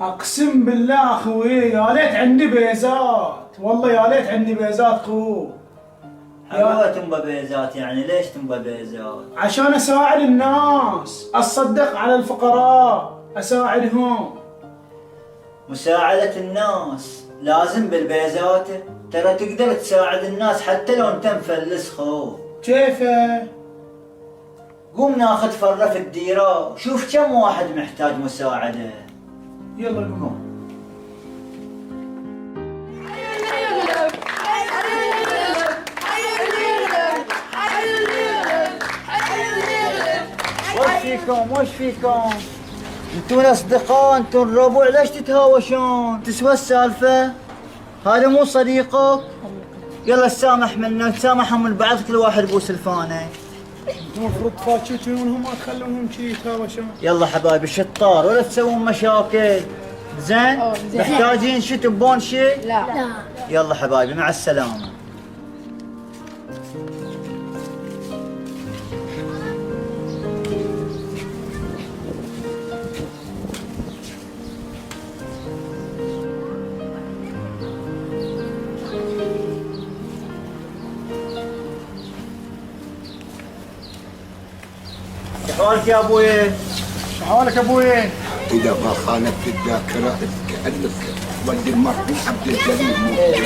اقسم بالله اخوي يا ليت عندي بيزات، والله يا ليت عندي بيزات خو. حلوة تنبى بيزات، يعني ليش تنبى بيزات؟ عشان اساعد الناس، اتصدق على الفقراء، اساعدهم. مساعدة الناس لازم بالبيزات؟ ترى تقدر تساعد الناس حتى لو انت مفلس خو. كيفه؟ قوم ناخذ فرة في الديرة، شوف كم واحد محتاج مساعدة. يلا قوم. وش فيكم؟ انتون اصدقاء، انتون ربع، ليش تتهاوشون؟ تسوى السالفة؟ هذا مو صديقك؟ يلا تسامح منا، تسامحهم من بعض، كل واحد بوس الفانة. المفروض تفاتشونهم ما تخلونهم شي يتهاوشون. يلا حبايبي شطار، ولا تسوون مشاكل. زين؟ محتاجين شي؟ تبون شي؟ لا. يلا حبايبي مع السلامة. شحوالك يا ابوي؟ شحوالك ابوي؟ إذا ما خانت الذاكرة كأنك ولد المرحوم عبد الجليل.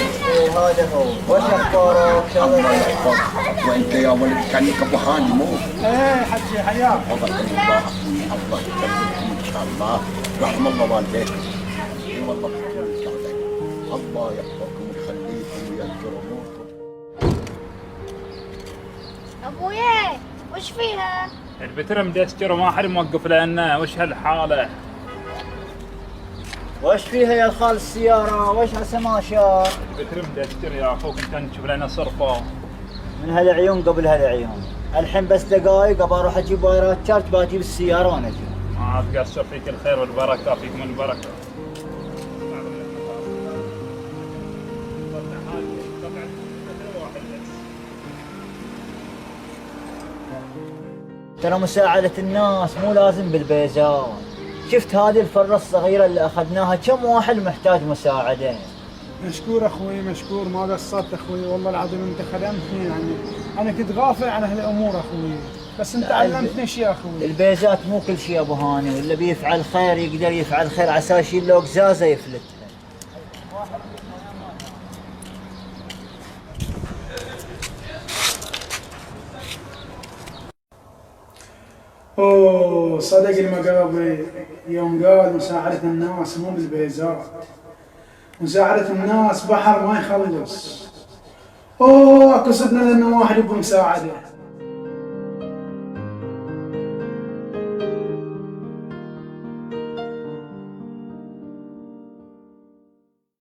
هذا هو. وش اخبارك؟ الله يحفظك، وأنت يا ولد كأنك أبو هاني مو؟ ايه حجي حياك. حفظك الله أخوي، الله يكرمكم إن شاء الله، رحم الله والديك. والله إن شاء الله، الله يحفظكم ويخليكم ويذكر أموركم. ابويا وش فيها؟ البتر مدستر وما حد موقف لنا، وش هالحالة؟ وش فيها يا خال السيارة؟ وش عسى ما شاء؟ البتر مدستر يا اخوك، انت تشوف لنا صرفة. من هالعيون قبل هالعيون، الحين بس دقايق ابى اروح اجيب وايرات شارج، باجيب السيارة وانا اجي. ما تقصر، فيك الخير والبركة، فيك من البركة. ترى مساعدة الناس مو لازم بالبيزات. شفت هذه الفرة الصغيرة اللي أخذناها، كم واحد محتاج مساعدة. مشكور اخوي، مشكور، ما قصرت اخوي، والله العظيم انت خدمتني. يعني انا كنت غافل عن هالامور اخوي، بس انت علمتني شيء اخوي. البيزات مو كل شيء ابو هاني، واللي بيفعل خير يقدر يفعل خير عسى يشيل له قزازة يفلتها. اوه صدق المقابل يوم قال مساعدة الناس مو بالبيزات، مساعدة الناس بحر ما يخلص. اوه كسبنا لنا واحد يبغى مساعدة.